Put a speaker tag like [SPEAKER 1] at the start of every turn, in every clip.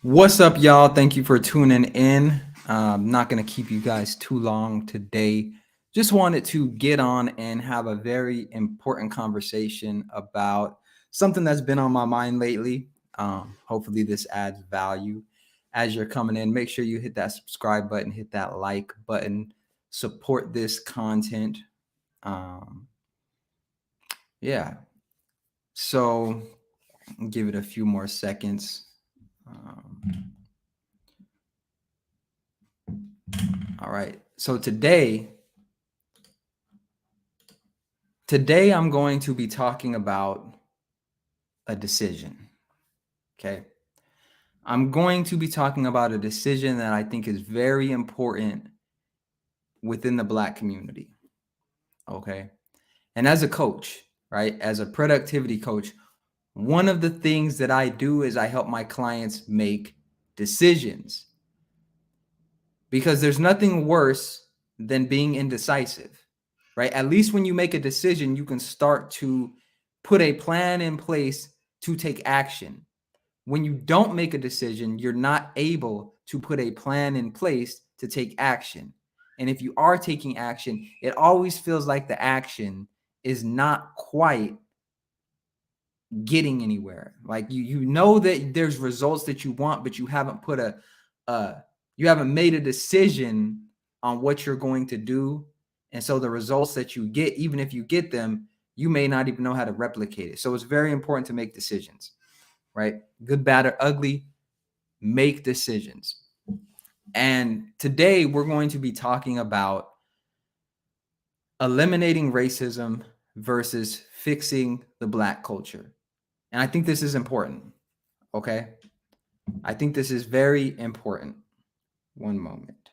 [SPEAKER 1] What's up, y'all? Thank you for tuning in. I'm not going to keep you guys too long today. Just wanted to get on and have a very important conversation about something that's been on my mind lately. Hopefully, this adds value as you're coming in. Make sure you hit that subscribe button, hit that like button, support this content. Um, yeah. So, give it a few more seconds. Um, All right. So today I'm going to be talking about a decision. Okay. I'm going to be talking about a decision that I think is very important within the Black community. Okay. And as a coach, right, as a productivity coach, one of the things that I do is I help my clients make decisions because there's nothing worse than being indecisive, right? At least when you make a decision, you can start to put a plan in place to take action. When you don't make a decision, you're not able to put a plan in place to take action. And if you are taking action, it always feels like the action is not quite getting anywhere. Like you know that there's results that you want, but you haven't put you haven't made a decision on what you're going to do. And so the results that you get, even if you get them, you may not even know how to replicate it. So it's very important to make decisions, right? Good, bad, or ugly, make decisions. And today we're going to be talking about eliminating racism versus fixing the Black culture. And I think this is important. Okay. I think this is very important. One moment.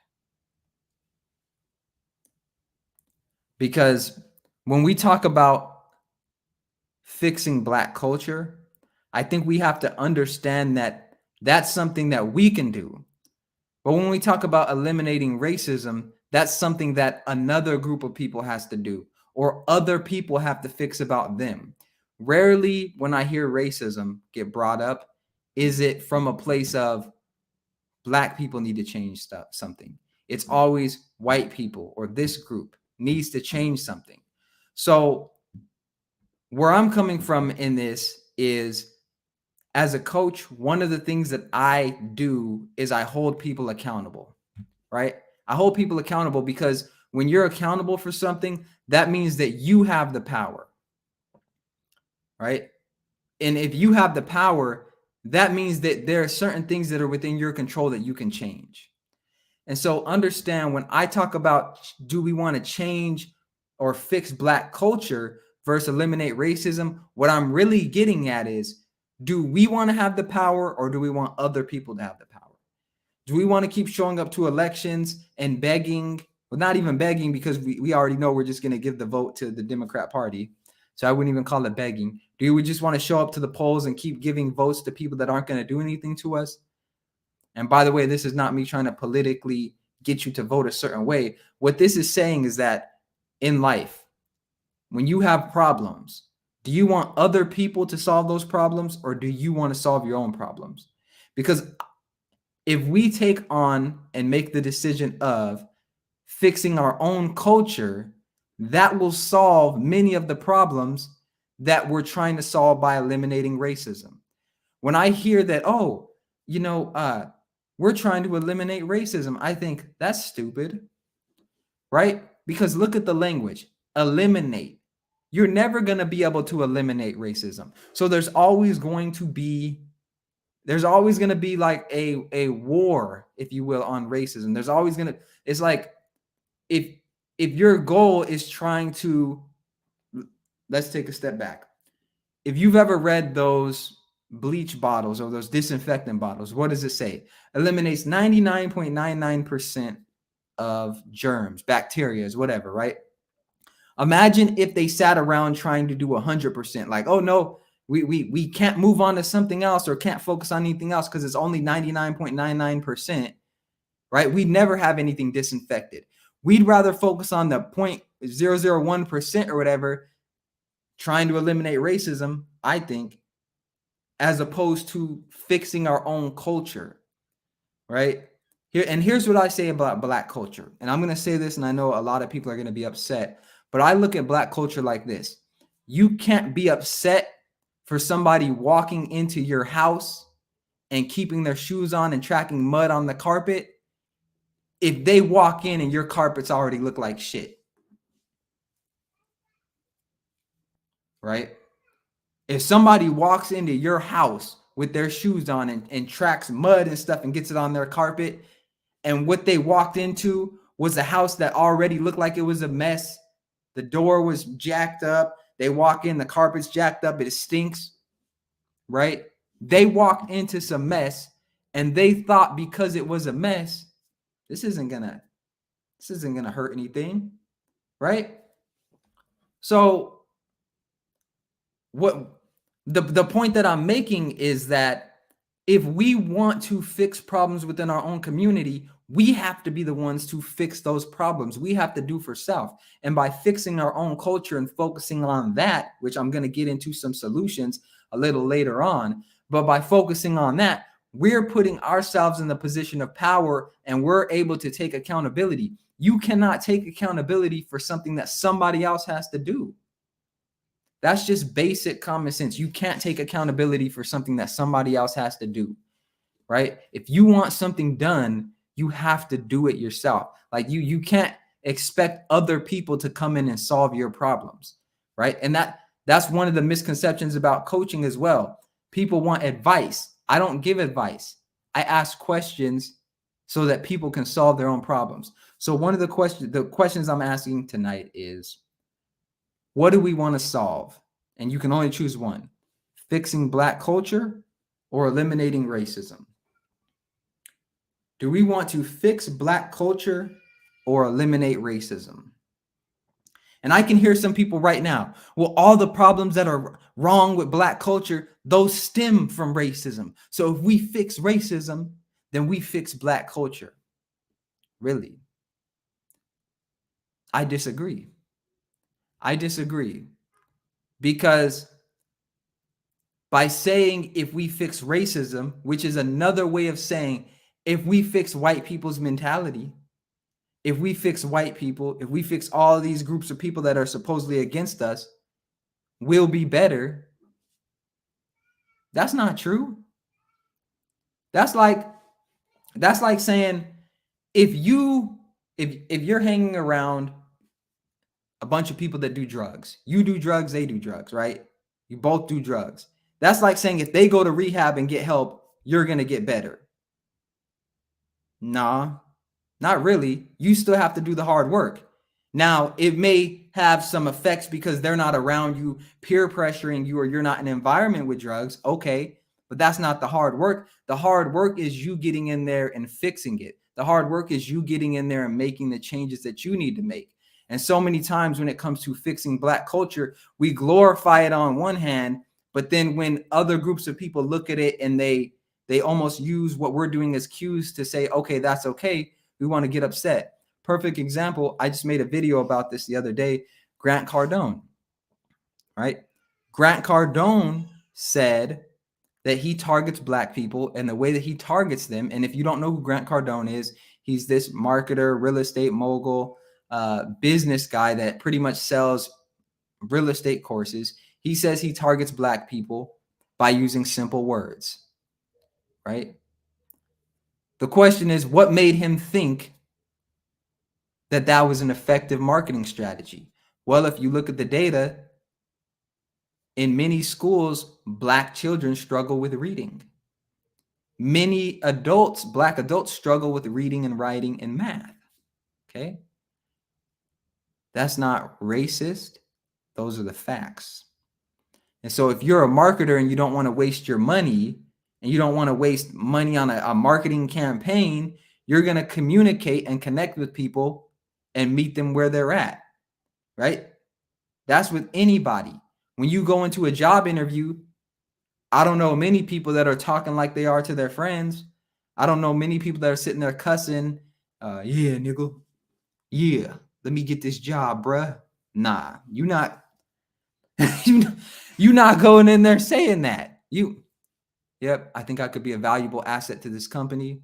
[SPEAKER 1] Because when we talk about fixing Black culture, I think we have to understand that that's something that we can do. But when we talk about eliminating racism, that's something that another group of people has to do, or other people have to fix about them. Rarely, when I hear racism get brought up, is it from a place of Black people need to change something. It's always white people or this group needs to change something. So, where I'm coming from in this is as a coach, one of the things that I do is I hold people accountable, right? I hold people accountable because when you're accountable for something, that means that you have the power, right? And if you have the power, that means that there are certain things that are within your control that you can change. And so understand when I talk about do we want to change or fix Black culture versus eliminate racism, what I'm really getting at is do we want to have the power or do we want other people to have the power? Do we want to keep showing up to elections and begging? Well, not even begging because we already know we're just going to give the vote to the Democrat Party. So I wouldn't even call it begging. Do we just want to show up to the polls and keep giving votes to people that aren't going to do anything to us? And by the way, this is not me trying to politically get you to vote a certain way. What this is saying is that in life, when you have problems, do you want other people to solve those problems or do you want to solve your own problems? Because if we take on and make the decision of fixing our own culture, that will solve many of the problems that we're trying to solve by eliminating racism. When I hear that, oh, we're trying to eliminate racism, I think that's stupid, right? Because look at the language, eliminate. You're never going to be able to eliminate racism. So there's always going to be like a war, if you will, on racism. There's always going to, it's like if your goal is trying to, let's take a step back. If you've ever read those bleach bottles or those disinfectant bottles, what does it say? Eliminates 99.99% of germs, bacteria, whatever, right? Imagine if they sat around trying to do 100%, like, oh no, we can't move on to something else or can't focus on anything else because it's only 99.99%, right? We'd never have anything disinfected. We'd rather focus on the 0.001% or whatever, trying to eliminate racism, I think, as opposed to fixing our own culture. right? Here's what I say about Black culture. And I'm going to say this, and I know a lot of people are going to be upset, but I look at Black culture like this. You can't be upset for somebody walking into your house and keeping their shoes on and tracking mud on the carpet if they walk in and your carpets already look like shit. Right? If somebody walks into your house with their shoes on and tracks mud and stuff and gets it on their carpet, and what they walked into was a house that already looked like it was a mess, the door was jacked up, they walk in, the carpet's jacked up, it stinks, right? They walked into some mess and they thought because it was a mess, this isn't gonna hurt anything, right? So what the point that I'm making is that if we want to fix problems within our own community, we have to be the ones to fix those problems. We have to do for self. And by fixing our own culture and focusing on that, which I'm going to get into some solutions a little later on, but by focusing on that, we're putting ourselves in the position of power and we're able to take accountability. You cannot take accountability for something that somebody else has to do. That's just basic common sense. You can't take accountability for something that somebody else has to do, right? If you want something done, you have to do it yourself. Like you can't expect other people to come in and solve your problems, right? And that's one of the misconceptions about coaching as well. People want advice. I don't give advice. I ask questions so that people can solve their own problems. So one of the questions I'm asking tonight is, what do we want to solve? And you can only choose one: fixing Black culture or eliminating racism. Do we want to fix Black culture or eliminate racism? And I can hear some people right now, well, all the problems that are wrong with Black culture, those stem from racism. So if we fix racism, then we fix Black culture. Really? I disagree. Because by saying if we fix racism, which is another way of saying if we fix white people's mentality, if we fix white people, if we fix all these groups of people that are supposedly against us, we'll be better. That's not true. That's like saying if you're hanging around a bunch of people that do drugs, you do drugs, they do drugs, right? You both do drugs. That's like saying if they go to rehab and get help, you're going to get better. Nah, not really. You still have to do the hard work. Now, it may have some effects because they're not around you, peer pressuring you, or you're not in an environment with drugs. Okay, but that's not the hard work. The hard work is you getting in there and fixing it. The hard work is you getting in there and making the changes that you need to make. And so many times when it comes to fixing Black culture, we glorify it on one hand, but then when other groups of people look at it and they almost use what we're doing as cues to say, okay, that's okay, we want to get upset. Perfect example, I just made a video about this the other day. Grant Cardone, right? Grant Cardone said that he targets Black people, and the way that he targets them, and if you don't know who Grant Cardone is, he's this marketer, real estate mogul, business guy that pretty much sells real estate courses. He says he targets Black people by using simple words, right? The question is, what made him think that that was an effective marketing strategy? Well, if you look at the data, in many schools, Black children struggle with reading. Many adults, Black adults, struggle with reading and writing and math. Okay? That's not racist. Those are the facts. And so if you're a marketer and you don't want to waste your money, and you don't want to waste money on a marketing campaign, you're going to communicate and connect with people and meet them where they're at, right? That's with anybody. When you go into a job interview, I don't know many people that are talking like they are to their friends. I don't know many people that are sitting there cussing. Yeah, nigga. Yeah, let me get this job, bruh. Nah, you not. you not going in there saying that. Yep, I think I could be a valuable asset to this company.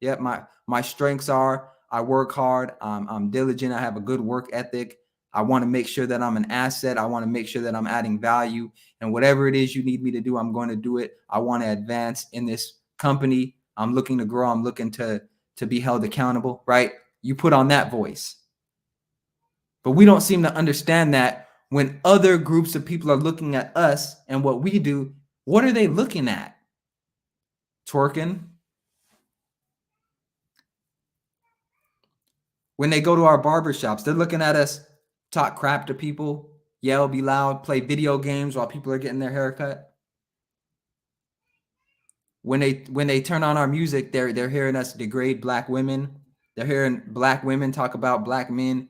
[SPEAKER 1] Yep, my strengths are I work hard, I'm diligent, I have a good work ethic. I want to make sure that I'm an asset. I want to make sure that I'm adding value. And whatever it is you need me to do, I'm going to do it. I want to advance in this company. I'm looking to grow. I'm looking to be held accountable, right? You put on that voice. But we don't seem to understand that when other groups of people are looking at us and what we do, what are they looking at? Twerking. When they go to our barbershops, they're looking at us talk crap to people, yell, be loud, play video games while people are getting their haircut. When they turn on our music, they're hearing us degrade black women. They're hearing black women talk about black men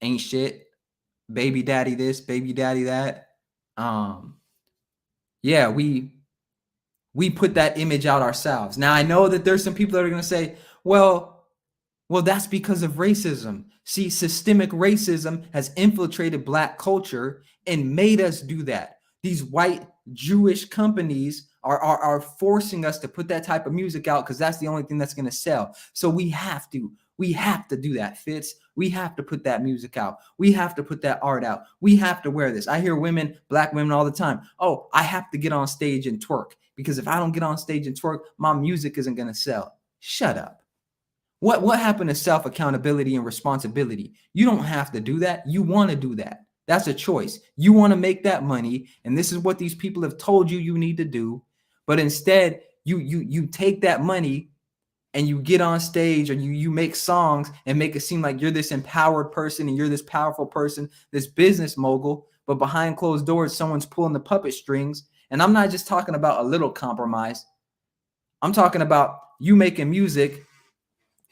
[SPEAKER 1] ain't shit, baby daddy this, baby daddy that. Yeah, we put that image out ourselves. Now I know that there's some people that are going to say, well, that's because of racism. See, systemic racism has infiltrated black culture and made us do that. These white Jewish companies are forcing us to put that type of music out because that's the only thing that's going to sell. So we have to do that, Fitz. We have to put that music out. We have to put that art out. We have to wear this. I hear women, black women all the time. Oh, I have to get on stage and twerk because if I don't get on stage and twerk, my music isn't going to sell. Shut up. What happened to self-accountability and responsibility? You don't have to do that. You want to do that. That's a choice. You want to make that money, and this is what these people have told you need to do. But instead, you take that money and you get on stage or you make songs and make it seem like you're this empowered person and you're this powerful person, this business mogul, but behind closed doors, someone's pulling the puppet strings. And I'm not just talking about a little compromise. I'm talking about you making music,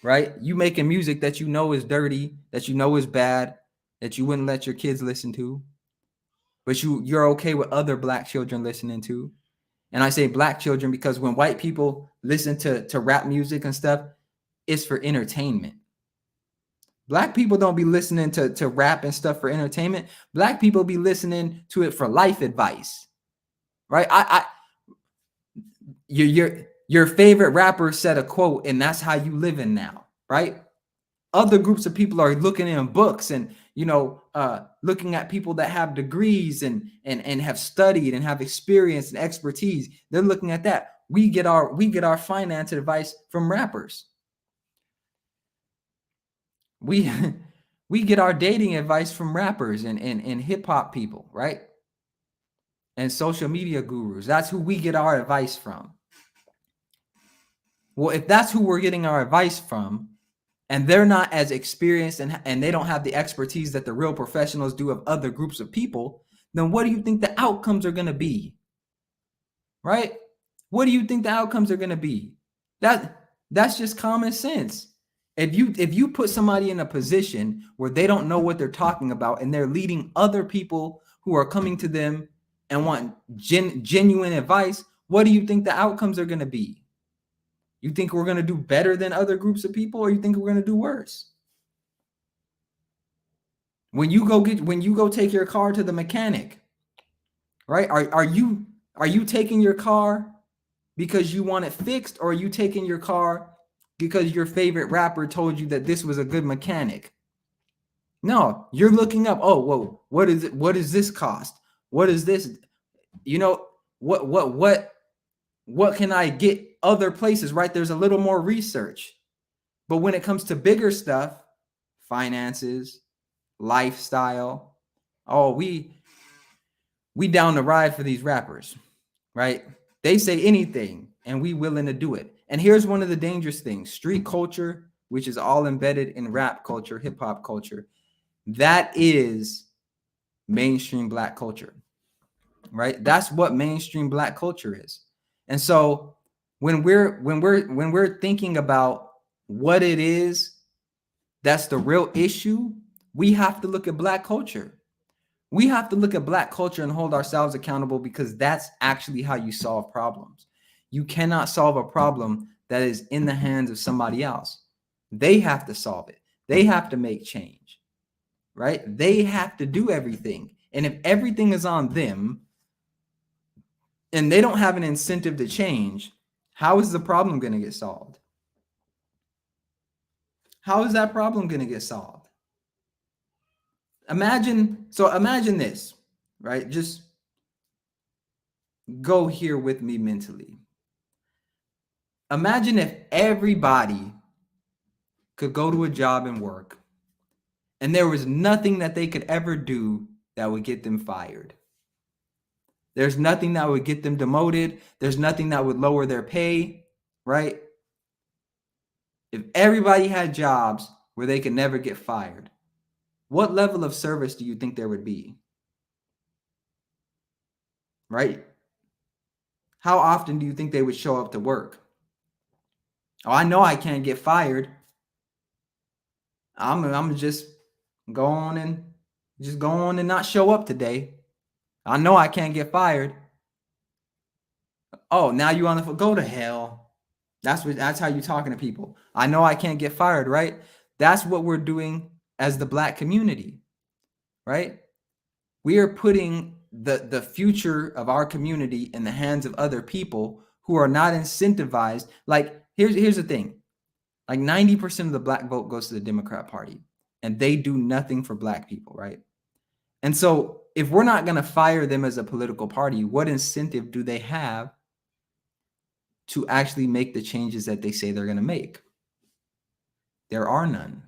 [SPEAKER 1] right? You making music that you know is dirty, that you know is bad, that you wouldn't let your kids listen to, but you're okay with other black children listening to. And I say black children because when white people listen to rap music and stuff, it's for entertainment. Black people don't be listening to rap and stuff for entertainment. Black people be listening to it for life advice, right? Your favorite rapper said a quote, and that's how you living now, right? Other groups of people are looking in books and looking at people that have degrees and have studied and have experience and expertise. They're looking at that. We get our finance advice from rappers. We get our dating advice from rappers and hip hop people, right? And social media gurus. That's who we get our advice from. Well, if that's who we're getting our advice from, and they're not as experienced and they don't have the expertise that the real professionals do of other groups of people, then what do you think the outcomes are going to be? Right? What do you think the outcomes are going to be? That's just common sense. If you put somebody in a position where they don't know what they're talking about and they're leading other people who are coming to them and want genuine advice, what do you think the outcomes are going to be? You think we're going to do better than other groups of people, or you think we're going to do worse? When you go take your car to the mechanic, right? Are you taking your car because you want it fixed, or are you taking your car because your favorite rapper told you that this was a good mechanic? No, you're looking up, oh, whoa, what is it? What does this cost? What is this? What can I get other places, right? There's a little more research. But when it comes to bigger stuff, finances, lifestyle, oh, we down the ride for these rappers, right? They say anything and we willing to do it. And here's one of the dangerous things: street culture, which is all embedded in rap culture, hip hop culture. That is mainstream black culture, right? That's what mainstream black culture is. And so when we're thinking about what it is that's the real issue, we have to look at black culture. We have to look at black culture and hold ourselves accountable, because that's actually how you solve problems. You cannot solve a problem that is in the hands of somebody else. They have to solve it. They have to make change, right? They have to do everything. And if everything is on them and they don't have an incentive to change, how is the problem going to get solved? How is that problem going to get solved? Imagine this, right? Just go here with me mentally. Imagine if everybody could go to a job and work, and there was nothing that they could ever do that would get them fired. There's nothing that would get them demoted. There's nothing that would lower their pay, right? If everybody had jobs where they could never get fired, what level of service do you think there would be? Right? How often do you think they would show up to work? Oh, I know I can't get fired. I'm just go on and not show up today. I know I can't get fired. Oh, now you on the phone. Go to hell. That's how you're talking to people. I know I can't get fired, right? That's what we're doing as the Black community, right? We are putting the future of our community in the hands of other people who are not incentivized. Like, here's the thing. Like 90% of the Black vote goes to the Democrat Party, and they do nothing for Black people, right? And so if we're not going to fire them as a political party, what incentive do they have to actually make the changes that they say they're going to make? There are none.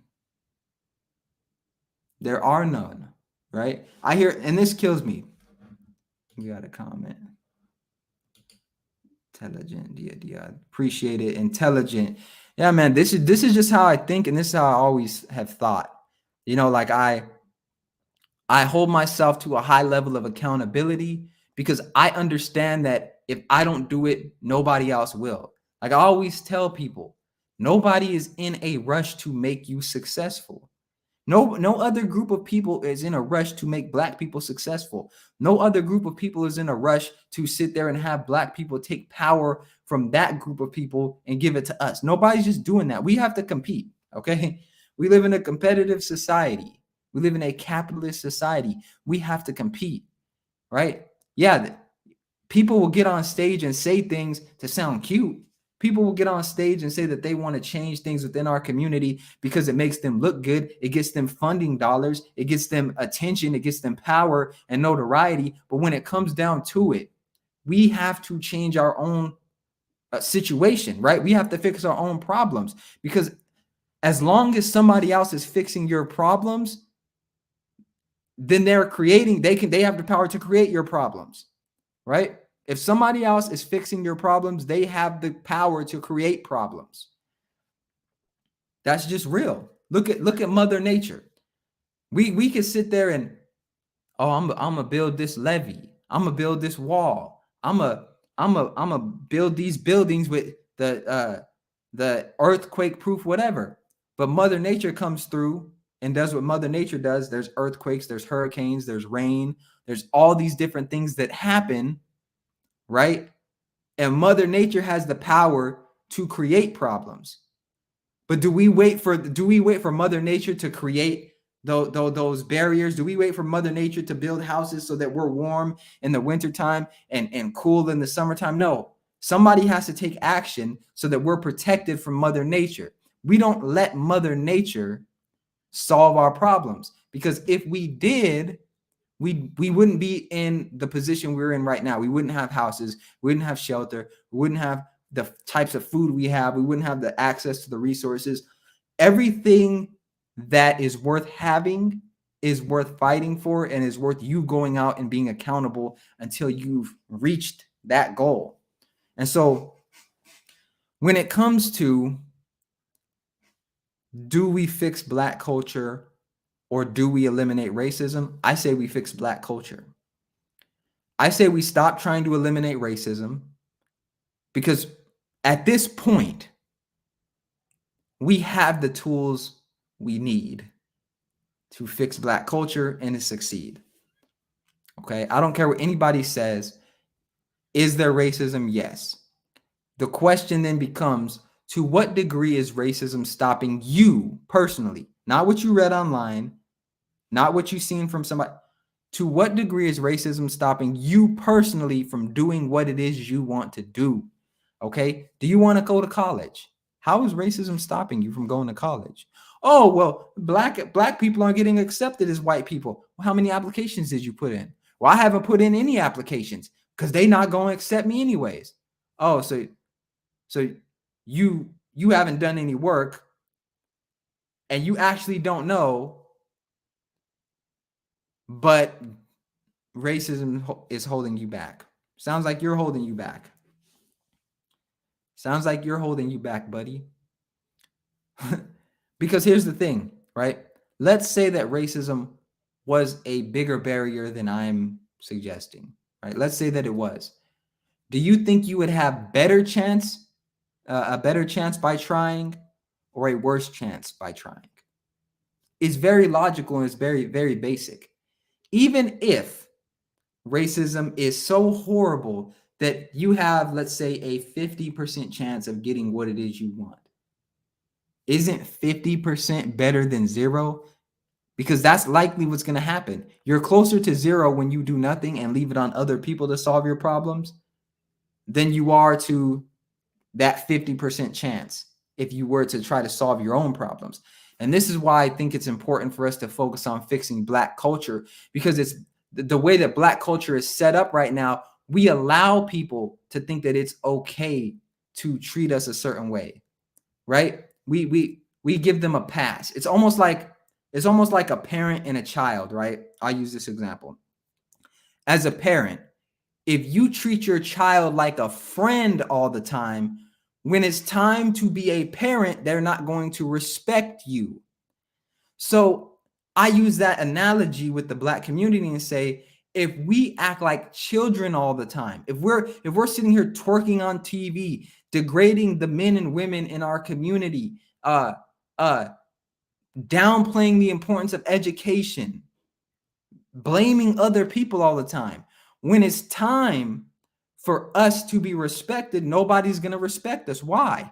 [SPEAKER 1] There are none, right? I hear, and this kills me. You got a comment. Intelligent, yeah. Appreciate it. Intelligent. Yeah, man, this is just how I think, and this is how I always have thought. You know, like I hold myself to a high level of accountability because I understand that if I don't do it, nobody else will. Like I always tell people, nobody is in a rush to make you successful. No other group of people is in a rush to make Black people successful. No other group of people is in a rush to sit there and have Black people take power from that group of people and give it to us. Nobody's just doing that. We have to compete, okay? We live in a competitive society. We live in a capitalist society. We have to compete, right? Yeah, people will get on stage and say things to sound cute. People will get on stage and say that they want to change things within our community because it makes them look good. It gets them funding dollars. It gets them attention. It gets them power and notoriety. But when it comes down to it, we have to change our own situation, right? We have to fix our own problems, because as long as somebody else is fixing your problems, then they have the power to create your problems, right? If somebody else is fixing your problems, they have the power to create problems. That's just real. Look at Mother Nature. We could sit there and, oh, I'm gonna build this levee. I'm gonna build this wall. I'm gonna build these buildings with the earthquake proof whatever. But Mother Nature comes through and does what Mother Nature does. There's earthquakes, there's hurricanes, there's rain, there's all these different things that happen, right? And Mother Nature has the power to create problems. But do we wait for Mother Nature to create those barriers? Do we wait for Mother Nature to build houses so that we're warm in the wintertime and cool in the summertime? No. Somebody has to take action so that we're protected from Mother Nature. We don't let Mother Nature solve our problems, because if we did, we wouldn't be in the position we're in right now. We wouldn't have houses. We wouldn't have shelter. We wouldn't have the types of food we have. We wouldn't have the access to the resources. Everything that is worth having is worth fighting for, and is worth you going out and being accountable until you've reached that goal. And so when it comes to, do we fix Black culture or do we eliminate racism? I say we fix Black culture. I say we stop trying to eliminate racism, because at this point, we have the tools we need to fix Black culture and to succeed. Okay, I don't care what anybody says. Is there racism? Yes. The question then becomes, to what degree is racism stopping you personally? Not what you read online, not what you've seen from somebody. To what degree is racism stopping you personally from doing what it is you want to do? Okay. Do you want to go to college? How is racism stopping you from going to college? Oh, well, black people aren't getting accepted as white people. Well, how many applications did you put in? Well, I haven't put in any applications because they not going to accept me anyways. Oh, so you haven't done any work and you actually don't know, but racism is holding you back. Sounds like you're holding you back. Sounds like you're holding you back, buddy. Because here's the thing, right? Let's say that racism was a bigger barrier than I'm suggesting, right? Let's say that it was. Do you think you would have a better chance by trying, or a worse chance by trying? It's very logical and it's very, very basic. Even if racism is so horrible that you have, let's say, a 50% chance of getting what it is you want, isn't 50% better than zero? Because that's likely what's going to happen. You're closer to zero when you do nothing and leave it on other people to solve your problems than you are to that 50% chance if you were to try to solve your own problems. And this is why I think it's important for us to focus on fixing Black culture, because it's the way that Black culture is set up right now. We allow people to think that it's okay to treat us a certain way, right? We give them a pass. It's almost like a parent and a child, right? I'll use this example. As a parent, if you treat your child like a friend all the time, when it's time to be a parent, they're not going to respect you. So I use that analogy with the Black community and say, if we act like children all the time, if we're sitting here twerking on TV, degrading the men and women in our community, downplaying the importance of education, blaming other people all the time, when it's time for us to be respected, nobody's going to respect us. Why?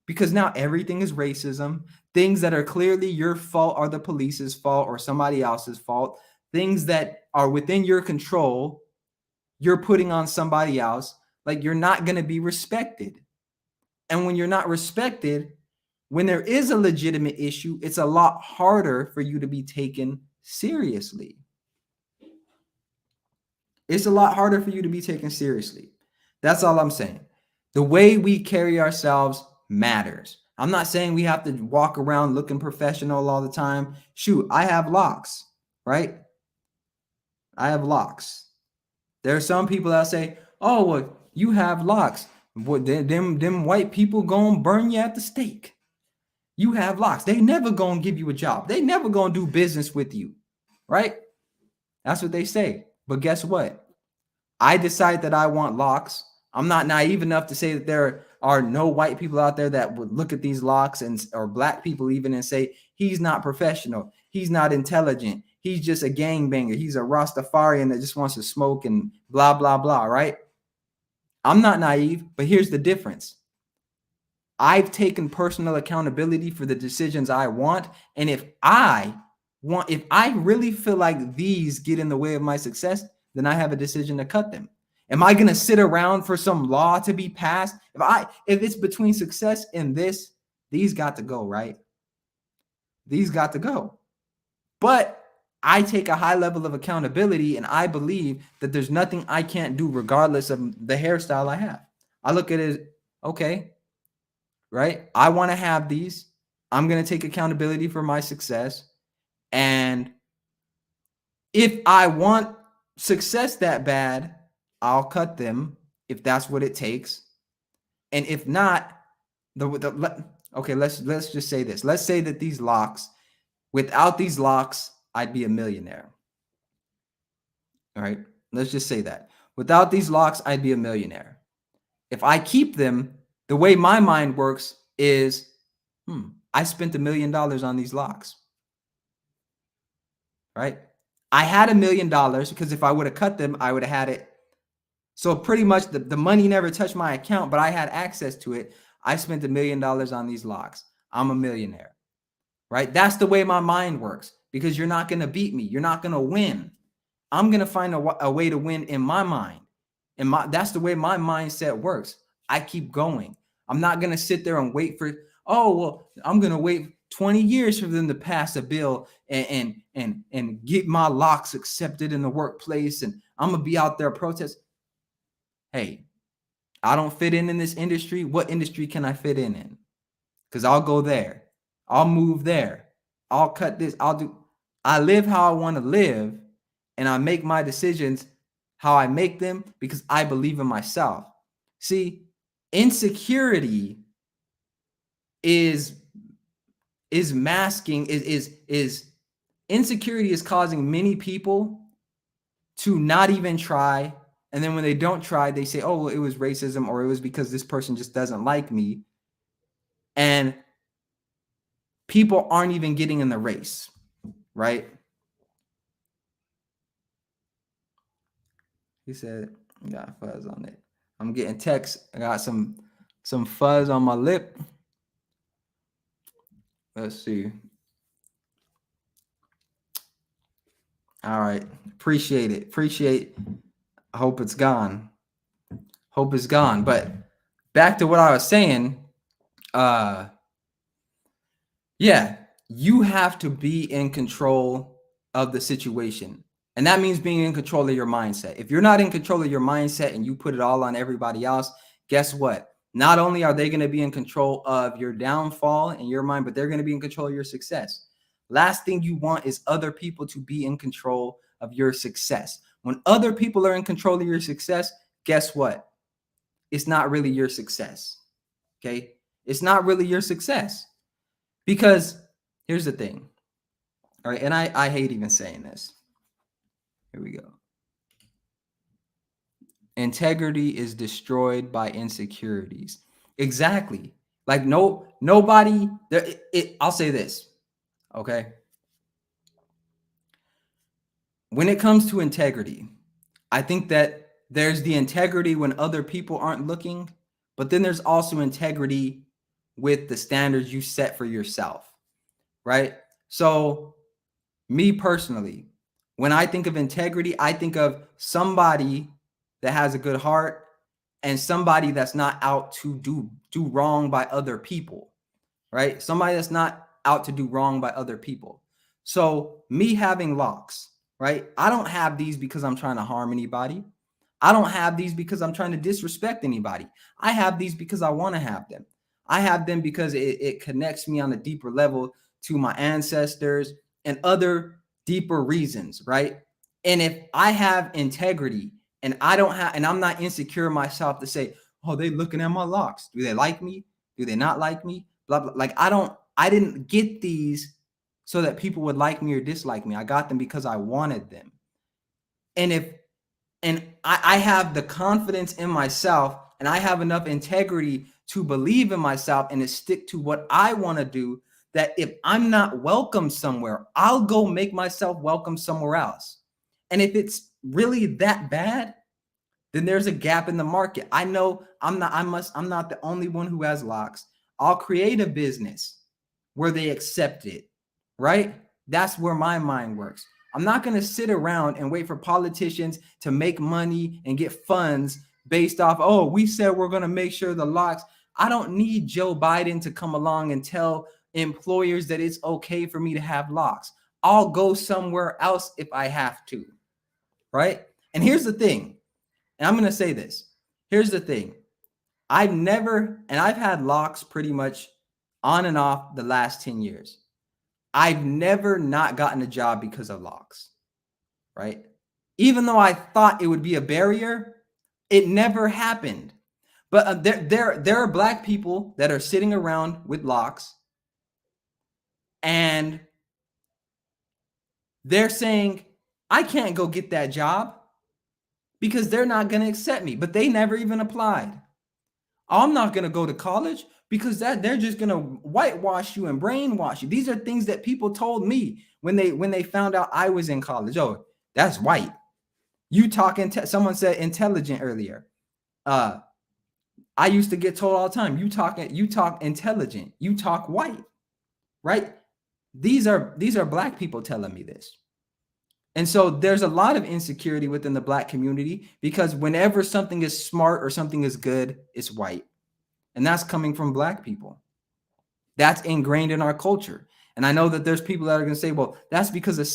[SPEAKER 1] Because now everything is racism. Things that are clearly your fault are the police's fault or somebody else's fault. Things that are within your control, you're putting on somebody else. Like, you're not going to be respected. And when you're not respected, when there is a legitimate issue, it's a lot harder for you to be taken seriously. It's a lot harder for you to be taken seriously. That's all I'm saying. The way we carry ourselves matters. I'm not saying we have to walk around looking professional all the time. Shoot, I have locks, right? I have locks. There are some people that say, oh, well, you have locks. What, them white people gonna burn you at the stake. You have locks. They never gonna give you a job. They never gonna do business with you, right? That's what they say. But guess what? I decide that I want locks. I'm not naive enough to say that there are no white people out there that would look at these locks or Black people even and say, he's not professional. He's not intelligent. He's just a gangbanger. He's a Rastafarian that just wants to smoke and blah, blah, blah, right? I'm not naive, but here's the difference. I've taken personal accountability for the decisions I want. And if I really feel like these get in the way of my success, then I have a decision to cut them. Am I going to sit around for some law to be passed? If it's between success and this, these got to go, right? These got to go. But I take a high level of accountability, and I believe that there's nothing I can't do regardless of the hairstyle I have. I look at it, okay, right? I want to have these. I'm going to take accountability for my success. And if I want success that bad, I'll cut them if that's what it takes. And if not, okay, let's just say this. Let's say that these locks, without these locks, I'd be a millionaire. All right, let's just say that. Without these locks, I'd be a millionaire. If I keep them, the way my mind works is, I spent $1 million on these locks. Right? I had $1 million because if I would have cut them, I would have had it. So pretty much the money never touched my account, but I had access to it. I spent $1 million on these locks. I'm a millionaire, right? That's the way my mind works, because you're not going to beat me. You're not going to win. I'm going to find a way to win in my mind. That's the way my mindset works. I keep going. I'm not going to sit there and wait for, oh, well, I'm going to wait 20 years for them to pass a bill and get my locks accepted in the workplace. And I'm going to be out there protest. Hey, I don't fit in this industry. What industry can I fit in? Because I'll go there. I'll move there. I'll cut this. I live how I want to live, and I make my decisions how I make them because I believe in myself. See, insecurity is masking, insecurity is causing many people to not even try. And then when they don't try, they say, oh, well, it was racism, or it was because this person just doesn't like me. And people aren't even getting in the race, right? He said, got fuzz on it. I'm getting texts. I got some fuzz on my lip. Let's see. All right. Appreciate it. I hope it's gone. But back to what I was saying. Yeah, you have to be in control of the situation. And that means being in control of your mindset. If you're not in control of your mindset and you put it all on everybody else, guess what? Not only are they going to be in control of your downfall in your mind, but they're going to be in control of your success. Last thing you want is other people to be in control of your success. When other people are in control of your success, guess what? It's not really your success. Okay? It's not really your success. Because here's the thing. All right, and I hate even saying this. Here we go. Integrity is destroyed by insecurities. Exactly. Like nobody there. I'll say this. Okay. When it comes to integrity, I think that there's the integrity when other people aren't looking, but then there's also integrity with the standards you set for yourself, right? So me personally, when I think of integrity, I think of somebody that has a good heart and somebody that's not out to do wrong by other people, right? Somebody that's not out to do wrong by other people. So me having locks, right? I don't have these because I'm trying to harm anybody. I don't have these because I'm trying to disrespect anybody. I have these because I want to have them. I have them because it connects me on a deeper level to my ancestors and other deeper reasons, right? And if I have integrity and I'm not insecure myself to say, oh, they looking at my locks. Do they like me? Do they not like me? Blah, blah. Like I didn't get these so that people would like me or dislike me. I got them because I wanted them. And I have the confidence in myself and I have enough integrity to believe in myself and to stick to what I want to do, that if I'm not welcome somewhere, I'll go make myself welcome somewhere else. And if it's really that bad, then there's a gap in the market. I know I'm not the only one who has locks. I'll create a business where they accept it, right? That's where my mind works. I'm not going to sit around and wait for politicians to make money and get funds based off, oh, we said we're going to make sure the locks. I don't need Joe Biden to come along and tell employers that it's okay for me to have locks. I'll go somewhere else if I have to, right? And here's the thing, and I'm going to say this. Here's the thing. I've had locks pretty much on and off the last 10 years. I've never not gotten a job because of locks, right? Even though I thought it would be a barrier, it never happened. But there are Black people that are sitting around with locks and they're saying, I can't go get that job because they're not going to accept me, but they never even applied. I'm not going to go to college because they're just going to whitewash you and brainwash you. These are things that people told me when they found out I was in college. Oh, that's white. You talking, someone said intelligent earlier. I used to get told all the time, you talk intelligent, you talk white, right? These are Black people telling me this. And so there's a lot of insecurity within the Black community because whenever something is smart or something is good, it's white. And that's coming from Black people. That's ingrained in our culture. And I know that there's people that are going to say, well, that's because of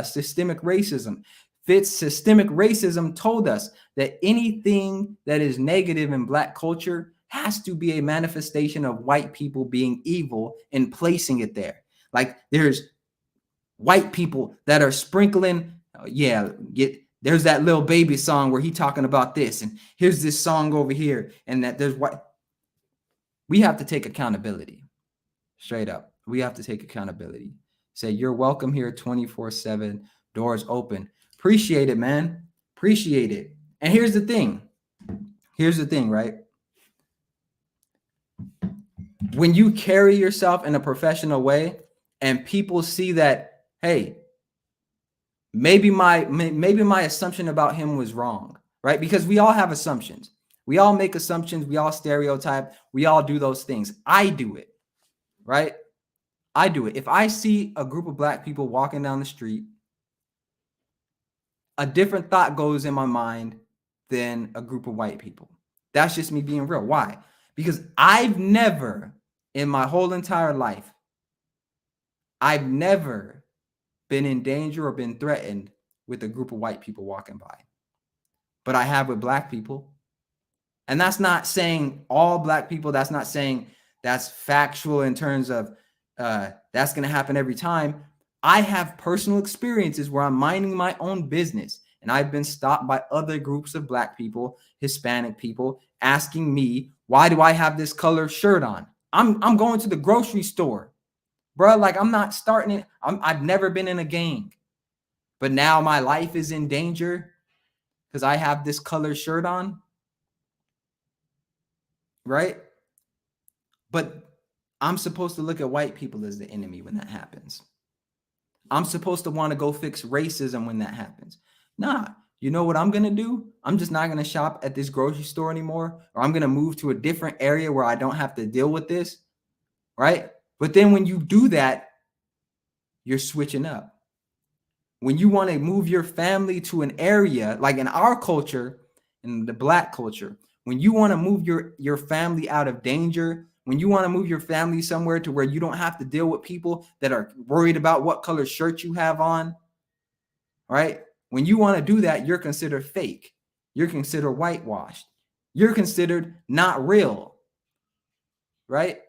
[SPEAKER 1] systemic racism. Systemic racism told us that anything that is negative in Black culture has to be a manifestation of white people being evil and placing it there. Like there's white people that are sprinkling, there's that Lil Baby song where he talking about this, and here's this song over here, and that there's white. We have to take accountability. Straight up. We have to take accountability. Say, you're welcome here 24/7, doors open. Appreciate it, man. Appreciate it. And here's the thing. Right? When you carry yourself in a professional way and people see that, hey, maybe my assumption about him was wrong, right? Because we all have assumptions. We all make assumptions. We all stereotype. We all do those things. I do it, right? I do it. If I see a group of Black people walking down the street, a different thought goes in my mind than a group of white people. That's just me being real. Why? Because I've never, in my whole entire life, I've never been in danger or been threatened with a group of white people walking by. But I have with Black people. And that's not saying all Black people. That's not saying that's factual in terms of that's going to happen every time. I have personal experiences where I'm minding my own business and I've been stopped by other groups of Black people, Hispanic people, asking me, why do I have this color shirt on? I'm going to the grocery store, bro. Like, I'm not starting it. I've never been in a gang, but now my life is in danger because I have this color shirt on, right? But I'm supposed to look at white people as the enemy when that happens. I'm supposed to want to go fix racism when that happens. Nah, you know what I'm going to do? I'm just not going to shop at this grocery store anymore, or I'm going to move to a different area where I don't have to deal with this, right? But then when you do that, you're switching up. When you want to move your family to an area, like in our culture, in the Black culture, when you want to move your family out of danger, when you want to move your family somewhere to where you don't have to deal with people that are worried about what color shirt you have on, right? When you want to do that, you're considered fake. You're considered whitewashed. You're considered not real, right?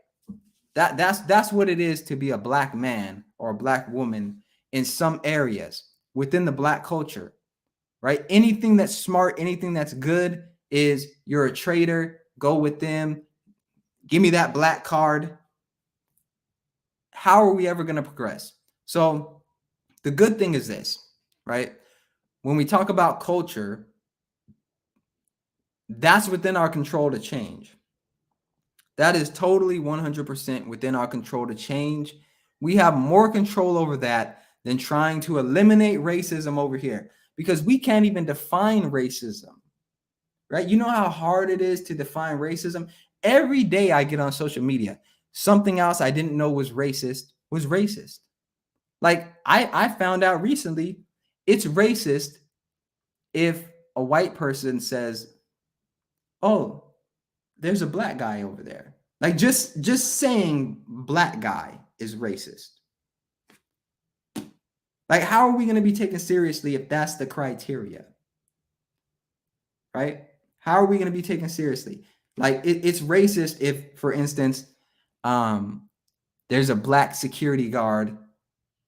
[SPEAKER 1] That's what it is to be a Black man or a Black woman in some areas within the Black culture, right? Anything that's smart, anything that's good is you're a traitor. Go with them. Give me that Black card. How are we ever going to progress? So the good thing is this, right? When we talk about culture, that's within our control to change. That is totally 100% within our control to change. We have more control over that than trying to eliminate racism over here, because we can't even define racism, right? You know how hard it is to define racism? Every day I get on social media, something else I didn't know was racist was racist. Like I found out recently, it's racist if a white person says, oh, there's a Black guy over there. Like just saying Black guy is racist. Like, how are we going to be taken seriously if that's the criteria? Right? How are we going to be taken seriously? Like, it's racist if, for instance, there's a Black security guard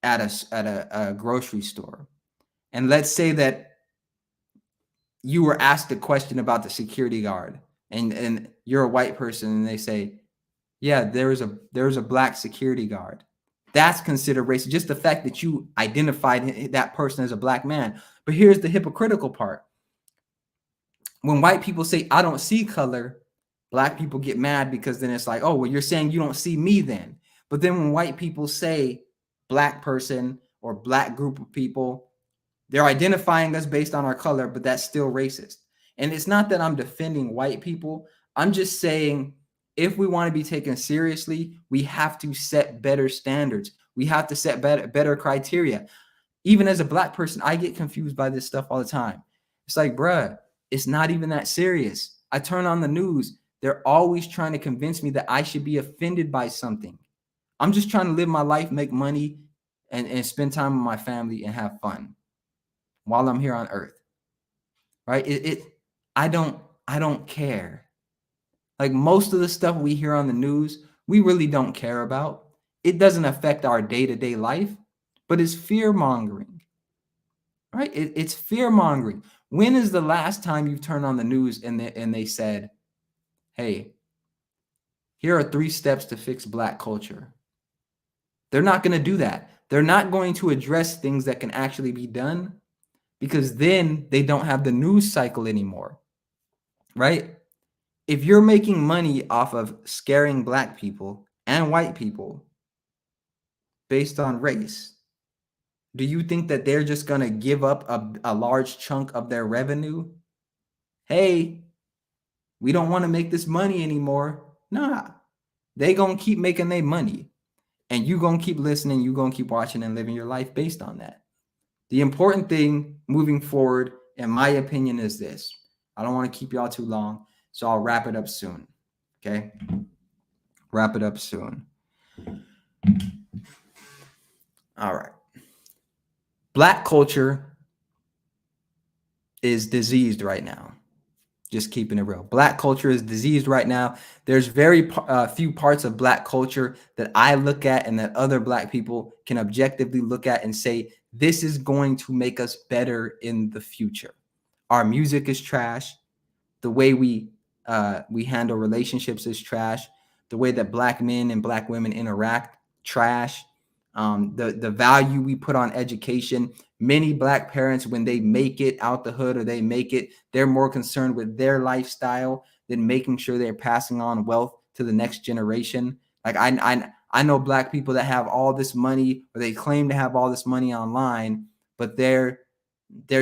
[SPEAKER 1] at a grocery store. And let's say that you were asked a question about the security guard, and you're a white person, and they say, yeah, there's a Black security guard. That's considered racist. Just the fact that you identified that person as a Black man. But here's the hypocritical part. When white people say, I don't see color, Black people get mad, because then it's like, oh, well, you're saying you don't see me then. But then when white people say Black person or Black group of people, they're identifying us based on our color, but that's still racist. And it's not that I'm defending white people. I'm just saying, if we want to be taken seriously, we have to set better standards. We have to set better criteria. Even as a Black person, I get confused by this stuff all the time. It's like, bruh, it's not even that serious. I turn on the news. They're always trying to convince me that I should be offended by something. I'm just trying to live my life, make money, and spend time with my family and have fun while I'm here on earth. Right? I don't care. Like most of the stuff we hear on the news, we really don't care about. It doesn't affect our day-to-day life, but it's fear mongering. Right? It's fear mongering. When is the last time you turned on the news and they said, hey, here are 3 steps to fix Black culture? They're not going to do that. They're not going to address things that can actually be done because then they don't have the news cycle anymore. Right? If you're making money off of scaring Black people and white people based on race, do you think that they're just going to give up a large chunk of their revenue? Hey, we don't want to make this money anymore. Nah, they going to keep making their money. And you going to keep listening. You going to keep watching and living your life based on that. The important thing moving forward, in my opinion, is this. I don't want to keep y'all too long, so I'll wrap it up soon. Okay? Wrap it up soon. All right. Black culture is diseased right now. Just keeping it real. Black culture is diseased right now. There's very few parts of Black culture that I look at and that other Black people can objectively look at and say, this is going to make us better in the future. Our music is trash. The way we handle relationships is trash. The way that Black men and Black women interact, trash. The value we put on education. Many Black parents, when they make it out the hood or they make it, they're more concerned with their lifestyle than making sure they're passing on wealth to the next generation. Like I know Black people that have all this money, or they claim to have all this money online, but their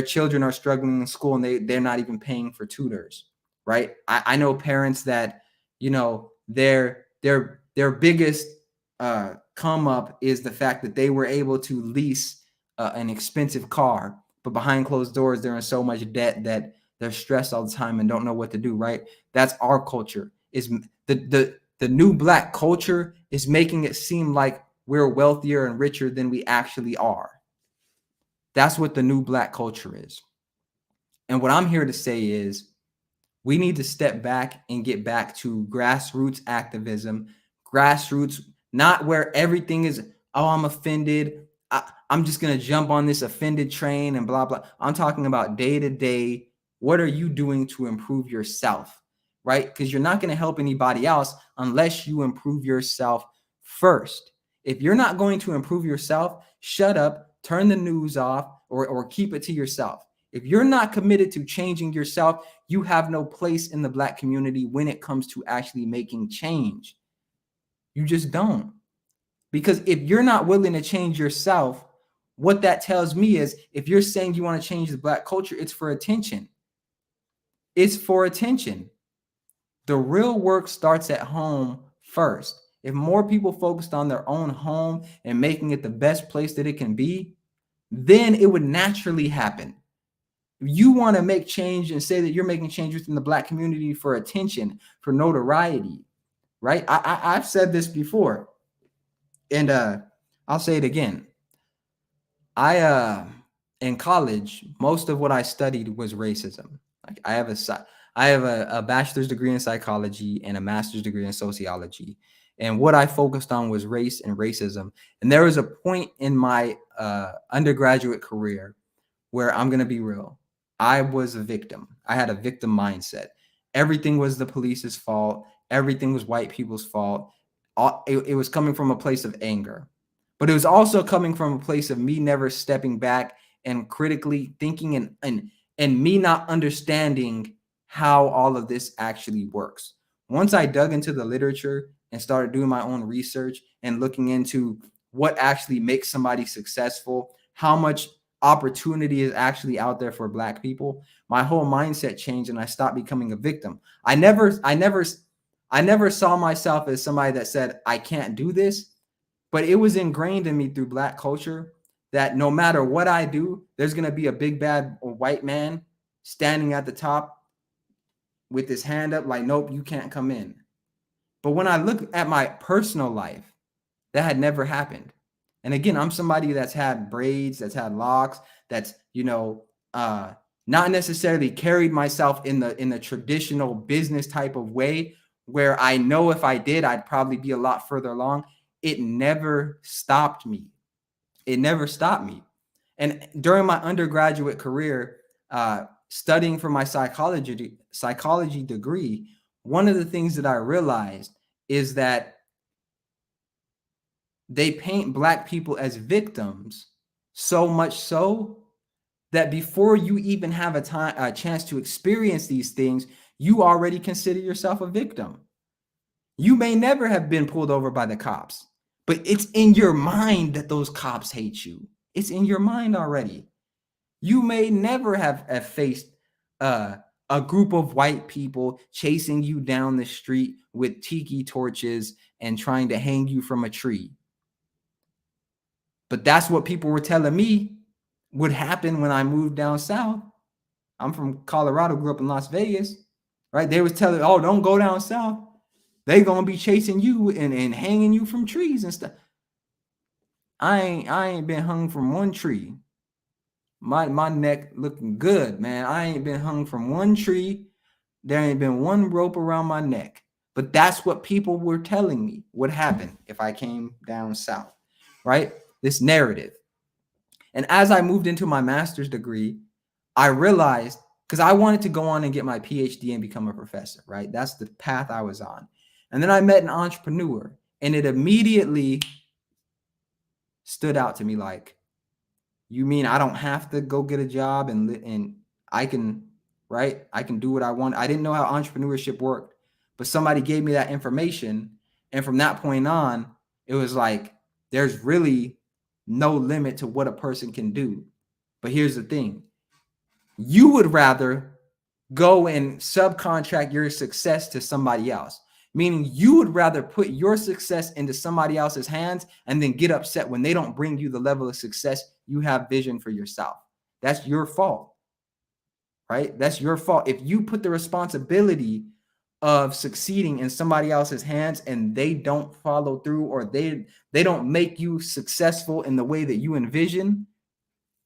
[SPEAKER 1] children are struggling in school and they're not even paying for tutors, right? I know parents that, you know, their biggest come up is the fact that they were able to lease an expensive car, but behind closed doors, they're in so much debt that they're stressed all the time and don't know what to do, right? That's our culture. Is the new Black culture is making it seem like we're wealthier and richer than we actually are. That's what the new Black culture is. And what I'm here to say is we need to step back and get back to grassroots activism, grassroots, not where everything is, oh, I'm offended. I'm just going to jump on this offended train and blah, blah. I'm talking about day to day. What are you doing to improve yourself, right? Because you're not going to help anybody else unless you improve yourself first. If you're not going to improve yourself, shut up, turn the news off, or keep it to yourself. If you're not committed to changing yourself, you have no place in the Black community when it comes to actually making change. You just don't. Because if you're not willing to change yourself, what that tells me is if you're saying you want to change the Black culture, it's for attention. It's for attention. The real work starts at home first. If more people focused on their own home and making it the best place that it can be, then it would naturally happen. If you want to make change and say that you're making change within the Black community for attention, for notoriety, right? I've said this before, and I'll say it again. In college, most of what I studied was racism. Like I have a bachelor's degree in psychology and a master's degree in sociology. And what I focused on was race and racism. And there was a point in my undergraduate career where I'm going to be real. I was a victim. I had a victim mindset. Everything was the police's fault. Everything was white people's fault. It was coming from a place of anger. But it was also coming from a place of me never stepping back and critically thinking and me not understanding how all of this actually works. Once I dug into the literature and started doing my own research and looking into what actually makes somebody successful, how much opportunity is actually out there for Black people, my whole mindset changed and I stopped becoming a victim. I never saw myself as somebody that said, I can't do this. But it was ingrained in me through Black culture that no matter what I do, there's going to be a big bad white man standing at the top with his hand up, like, nope, you can't come in. But when I look at my personal life, that had never happened. And again, I'm somebody that's had braids, that's had locks, that's, not necessarily carried myself in the traditional business type of way where I know if I did, I'd probably be a lot further along. It never stopped me. It never stopped me. And during my undergraduate career, studying for my psychology degree, one of the things that I realized is that they paint Black people as victims, so much so that before you even have a chance to experience these things, you already consider yourself a victim. You may never have been pulled over by the cops, but it's in your mind that those cops hate you. It's in your mind already. You may never have faced a group of white people chasing you down the street with tiki torches and trying to hang you from a tree. But that's what people were telling me would happen when I moved down south. I'm from Colorado, grew up in Las Vegas, right? They was telling, oh, don't go down south. They gonna be chasing you and hanging you from trees and stuff. I ain't been hung from one tree. My neck looking good, man. I ain't been hung from one tree. There ain't been one rope around my neck. But that's what people were telling me would happen if I came down south, right? This narrative. And as I moved into my master's degree, I realized, because I wanted to go on and get my PhD and become a professor, right? That's the path I was on. And then I met an entrepreneur, and it immediately stood out to me like, you mean I don't have to go get a job and I can, right? I can do what I want. I didn't know how entrepreneurship worked, but somebody gave me that information. And from that point on, it was like, there's really no limit to what a person can do. But here's the thing. You would rather go and subcontract your success to somebody else, meaning you would rather put your success into somebody else's hands and then get upset when they don't bring you the level of success you have vision for yourself. That's your fault, right? That's your fault. If you put the responsibility of succeeding in somebody else's hands and they don't follow through, or they don't make you successful in the way that you envision,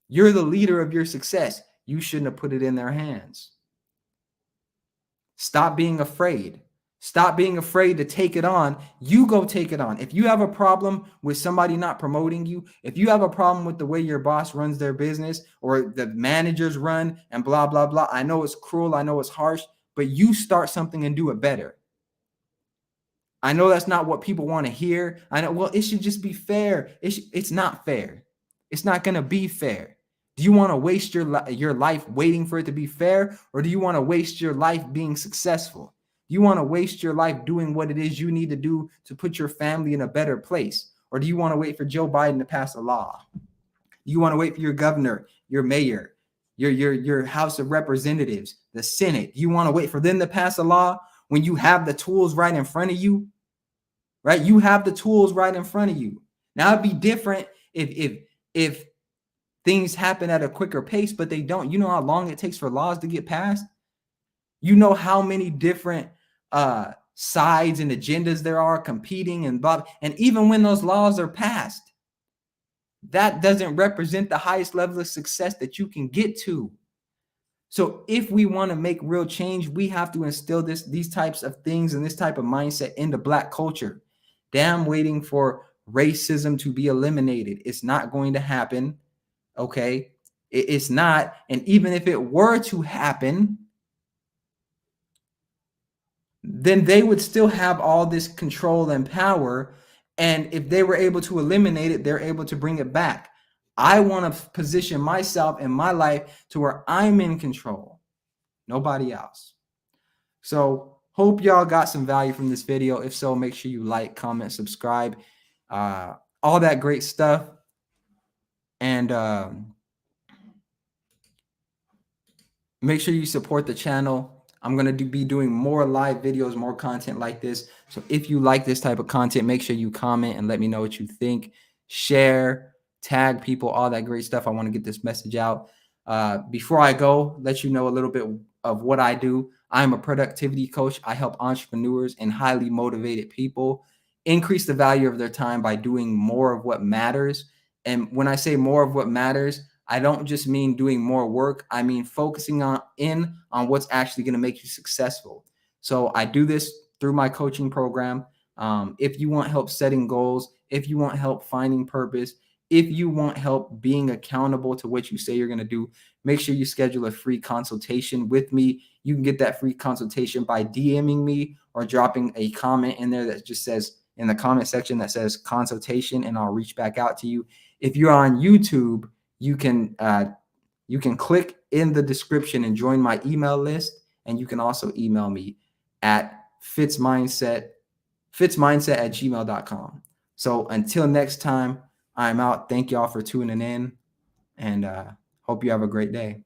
[SPEAKER 1] you're the leader of your success. You shouldn't have put it in their hands. Stop being afraid. Stop being afraid to take it on. You go take it on. If you have a problem with somebody not promoting you, if you have a problem with the way your boss runs their business or the managers run and blah, blah, blah. I know it's cruel. I know it's harsh, but you start something and do it better. I know that's not what people want to hear. I know, well, it should just be fair. It's not fair. It's not going to be fair. Do you want to waste your life waiting for it to be fair? Or do you want to waste your life being successful? Do you want to waste your life doing what it is you need to do to put your family in a better place? Or do you want to wait for Joe Biden to pass a law? Do you want to wait for your governor, your mayor, your House of Representatives, the Senate? Do you want to wait for them to pass a law when you have the tools right in front of you? Right? You have the tools right in front of you. Now it'd be different if things happen at a quicker pace, but they don't. You know how long it takes for laws to get passed? You know how many different sides and agendas there are competing and blah. And even when those laws are passed, that doesn't represent the highest level of success that you can get to. So if we want to make real change, we have to instill these types of things and this type of mindset into Black culture. Damn, waiting for racism to be eliminated. It's not going to happen. Okay. It's not. And even if it were to happen, then they would still have all this control and power. And if they were able to eliminate it, they're able to bring it back. I want to position myself in my life to where I'm in control, nobody else. So hope y'all got some value from this video. If so, make sure you like, comment, subscribe, all that great stuff. And make sure you support the channel. I'm going to be doing more live videos, more content like this. So if you like this type of content, make sure you comment and let me know what you think. Share, tag people, all that great stuff. I want to get this message out. Before I go, let you know a little bit of what I do. I'm a productivity coach. I help entrepreneurs and highly motivated people increase the value of their time by doing more of what matters. And when I say more of what matters, I don't just mean doing more work. I mean focusing on what's actually going to make you successful. So I do this through my coaching program. If you want help setting goals, if you want help finding purpose, if you want help being accountable to what you say you're going to do, make sure you schedule a free consultation with me. You can get that free consultation by DMing me or dropping a comment in there that just says, in the comment section that says consultation, and I'll reach back out to you. If you're on YouTube, you can click in the description and join my email list. And you can also email me at fitsmindset@gmail.com. So until next time, I'm out. Thank y'all for tuning in, and hope you have a great day.